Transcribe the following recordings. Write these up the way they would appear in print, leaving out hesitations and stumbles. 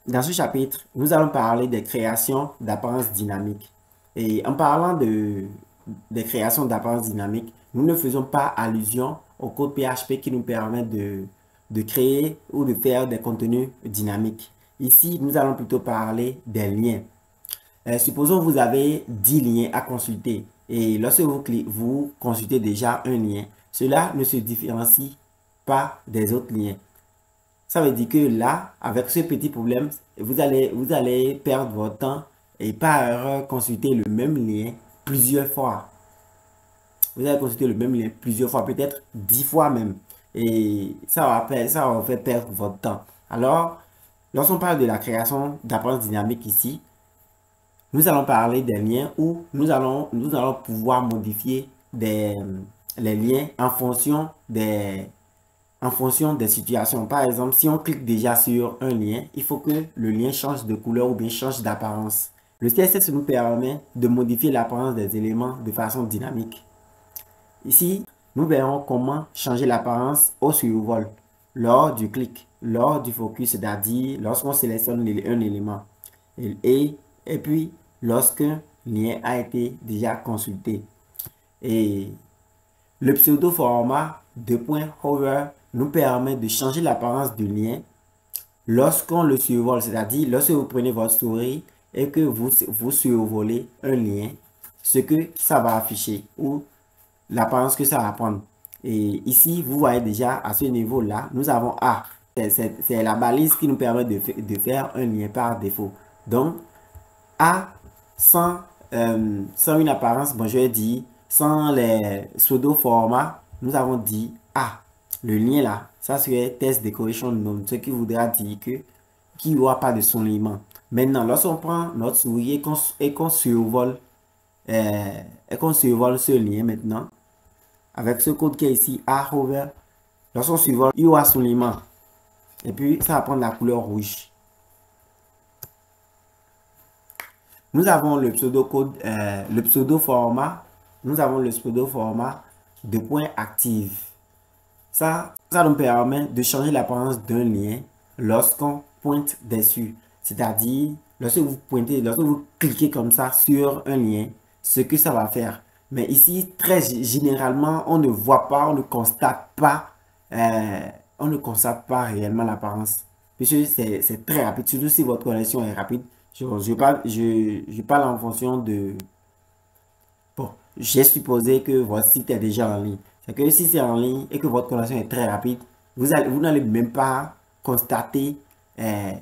Dans ce chapitre, nous allons parler des créations d'apparence dynamique. Et en parlant des créations d'apparence dynamique, nous ne faisons pas allusion au code PHP qui nous permet de créer ou de faire des contenus dynamiques. Ici, nous allons plutôt parler des liens. Supposons que vous avez 10 liens à consulter et lorsque vous consultez déjà un lien, cela ne se différencie pas des autres liens. Ça veut dire que là, avec ce petit problème, vous allez perdre votre temps et par erreur consulter le même lien plusieurs fois. Vous allez consulter le même lien plusieurs fois, peut-être 10 fois même. Et ça va vous faire perdre votre temps. Alors, lorsqu'on parle de la création d'apparence dynamique ici, nous allons parler des liens où nous allons pouvoir modifier les liens en fonction des situations. Par exemple, si on clique déjà sur un lien, il faut que le lien change de couleur ou bien change d'apparence. Le CSS nous permet de modifier l'apparence des éléments de façon dynamique. Ici, nous verrons comment changer l'apparence au survol lors du clic, lors du focus, c'est-à-dire lorsqu'on sélectionne un élément. Et puis, lorsqu'un lien a été déjà consulté. Et le pseudo-format .hover nous permet de changer l'apparence du lien lorsqu'on le survole, c'est-à-dire lorsque vous prenez votre souris et que vous survolez un lien, ce que ça va afficher ou l'apparence que ça va prendre. Et ici, vous voyez déjà à ce niveau-là, nous avons A. C'est la balise qui nous permet de faire un lien par défaut. Donc, A sans, sans une apparence, bon, je vais dire, sans les pseudo-formats, nous avons dit A. Le lien là, ça serait test decoration none, ce qui voudra dire que qu'il n'y aura pas de soulignement. Maintenant, lorsqu'on prend notre souris et qu'on survole, ce lien maintenant, avec ce code qui est ici, A hover, lorsqu'on survole, il y aura soulignement. Et puis, ça va prendre la couleur rouge. Nous avons le pseudo-code, le pseudo-format. Nous avons le pseudo-format de point active. Ça nous permet de changer l'apparence d'un lien lorsqu'on pointe dessus. C'est-à-dire, lorsque vous cliquez comme ça sur un lien, ce que ça va faire. Mais ici, très généralement, on ne voit pas, euh, on ne constate pas réellement l'apparence. Puisque c'est très rapide, surtout si votre connexion est rapide. Je parle en fonction de... Bon, j'ai supposé que votre site est déjà en ligne. C'est que si c'est en ligne et que votre connexion est très rapide, vous n'allez même pas constater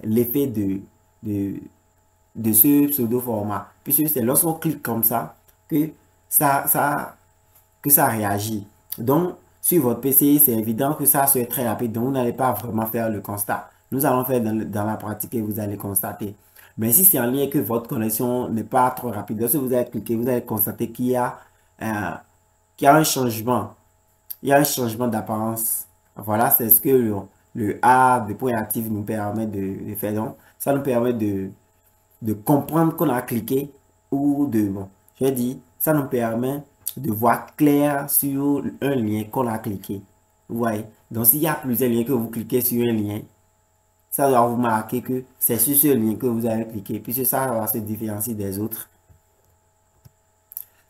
l'effet de, de ce pseudo-format. Puisque c'est lorsqu'on clique comme ça que ça, ça, que ça réagit. Donc, sur votre PC, c'est évident que ça soit très rapide. Donc, vous n'allez pas vraiment faire le constat. Nous allons faire dans la pratique et vous allez constater. Mais si c'est en lien et que votre connexion n'est pas trop rapide, lorsque vous allez cliquer, vous allez constater euh, qu'il y a un changement. Il y a un changement d'apparence. Voilà, c'est ce que le A de point actif nous permet de faire. Donc, ça nous permet de comprendre qu'on a cliqué ou de, bon, je dis, ça nous permet de voir clair sur un lien qu'on a cliqué. Vous voyez? Donc, s'il y a plusieurs liens que vous cliquez sur un lien, ça doit vous marquer que c'est sur ce lien que vous avez cliqué, puisque ça va se différencier des autres.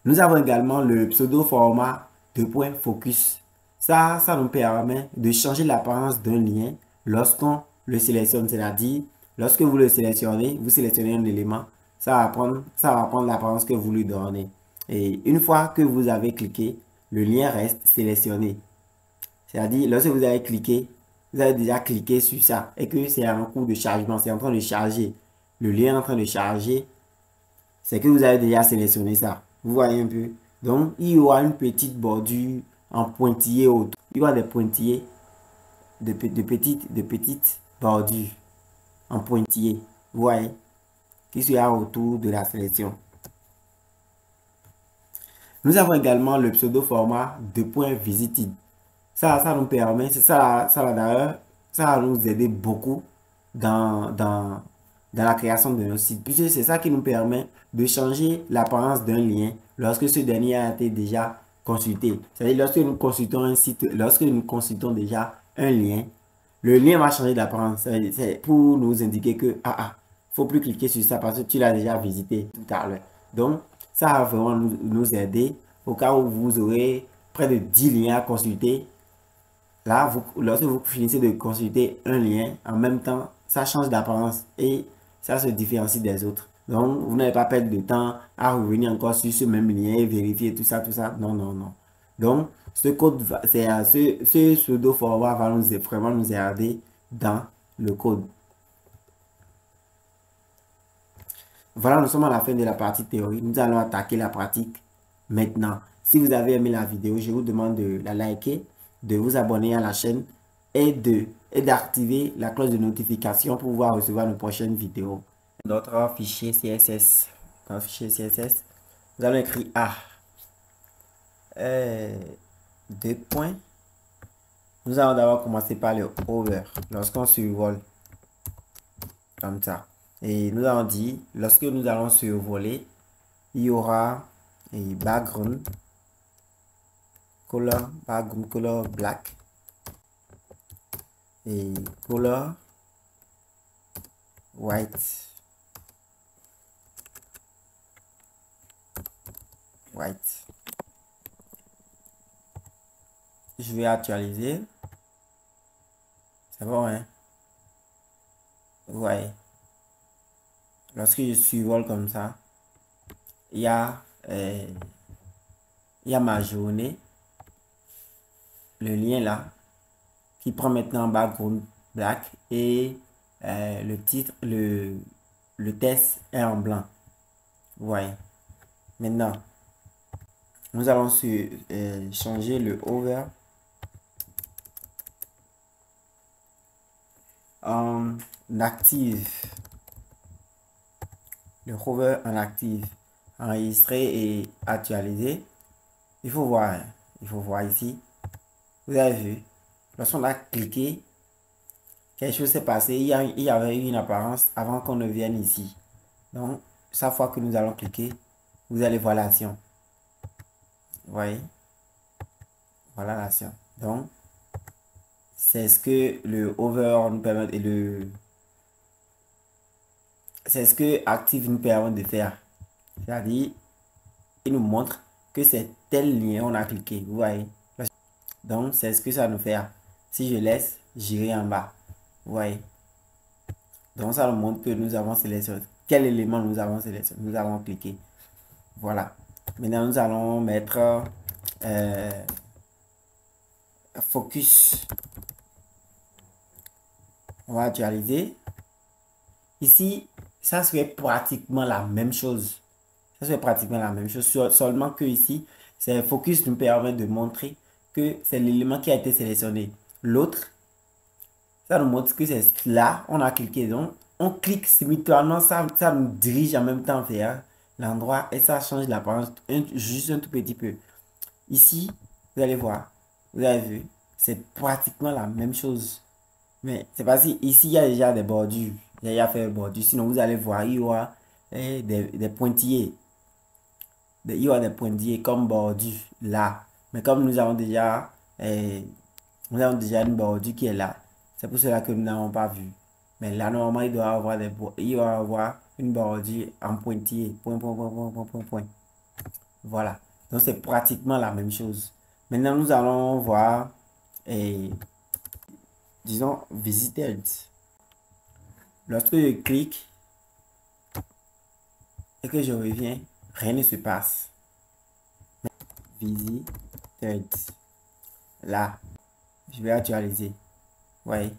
Nous avons également le pseudo-format de point focus. Ça nous permet de changer l'apparence d'un lien lorsqu'on le sélectionne, c'est-à-dire lorsque vous le sélectionnez, vous sélectionnez un élément, ça va prendre l'apparence que vous lui donnez. Et une fois que vous avez cliqué, le lien reste sélectionné. C'est-à-dire, lorsque vous avez cliqué, vous avez déjà cliqué sur ça et que c'est un cours de chargement, c'est en train de charger. Le lien est en train de charger, c'est que vous avez déjà sélectionné ça. Vous voyez un peu. Donc, il y aura une petite bordure en pointillé autour. Il y aura des pointillés, de petites bordures en pointillé. Vous voyez, qui sera autour de la sélection. Nous avons également le pseudo-format de point visited. Ça nous permet, ça va d'ailleurs, ça va nous aider beaucoup dans la création de nos sites. Puisque c'est ça qui nous permet de changer l'apparence d'un lien lorsque ce dernier a été déjà consulté. C'est-à-dire lorsque nous consultons un site, lorsque nous consultons déjà un lien, le lien va changer d'apparence. C'est pour nous indiquer que, faut plus cliquer sur ça parce que tu l'as déjà visité tout à l'heure. Donc, ça va vraiment nous aider au cas où vous aurez près de 10 liens à consulter. Là, lorsque vous finissez de consulter un lien, en même temps, ça change d'apparence et ça se différencie des autres. Donc, vous n'allez pas perdre de temps à revenir encore sur ce même lien et vérifier tout ça, tout ça. Non, non, non. Donc, ce code, ce pseudo forward va vraiment nous aider dans le code. Voilà, nous sommes à la fin de la partie théorie. Nous allons attaquer la pratique maintenant. Si vous avez aimé la vidéo, je vous demande de la liker, de vous abonner à la chaîne et d'activer la cloche de notification pour pouvoir recevoir nos prochaines vidéos. Notre fichier CSS. Dans le fichier CSS, nous allons écrire A. Deux points. Nous allons d'abord commencer par le over. Lorsqu'on survole, comme ça. Et nous avons dit, lorsque nous allons survoler, il y aura background color black et color white. Je vais actualiser. C'est bon, hein? Ouais. Lorsque je survole comme ça, il y a ma journée, le lien là, qui prend maintenant background black et le titre, le test est en blanc. Vous voyez. Maintenant, nous allons changer le over en active. Le hover en active, enregistrer et actualiser. Il faut voir ici. Vous avez vu, lorsqu'on a cliqué, quelque chose s'est passé. Il y avait eu une apparence avant qu'on ne vienne ici. Donc, chaque fois que nous allons cliquer, vous allez voir l'action. Vous voyez? Voilà l'action. Donc, c'est ce que le hover nous permet et c'est ce que Active nous permet de faire. C'est-à-dire, il nous montre que c'est tel lien on a cliqué. Vous voyez? Donc, c'est ce que ça nous fait. Si je laisse, j'irai en bas. Vous voyez? Donc, ça nous montre que nous avons sélectionné. Quel élément nous avons sélectionné? Nous avons cliqué. Voilà. Maintenant, nous allons mettre focus. On va actualiser. Ici, ça serait pratiquement la même chose. Ça serait pratiquement la même chose. Seulement que ici, c'est focus nous permet de montrer que c'est l'élément qui a été sélectionné. L'autre, ça nous montre que c'est là, on a cliqué. Donc, on clique simultanément, ça nous dirige en même temps vers l'endroit et ça change l'apparence juste un tout petit peu. Ici, vous allez voir, vous avez vu, c'est pratiquement la même chose. Mais c'est parce qu'ici, il y a déjà des bordures. Il y a déjà fait des bordures. Sinon, vous allez voir, il y aura des pointillés. Il y aura des pointillés comme bordure là. Mais comme nous avons déjà une bordure qui est là. C'est pour cela que nous n'avons pas vu. Mais là, normalement, il doit y avoir une bordure en pointillé. Point, point, point, point, point, point, point. Voilà. Donc, c'est pratiquement la même chose. Maintenant, nous allons voir, disons, visited. Lorsque je clique et que je reviens, rien ne se passe. Visited. Là, je vais actualiser. Vous voyez,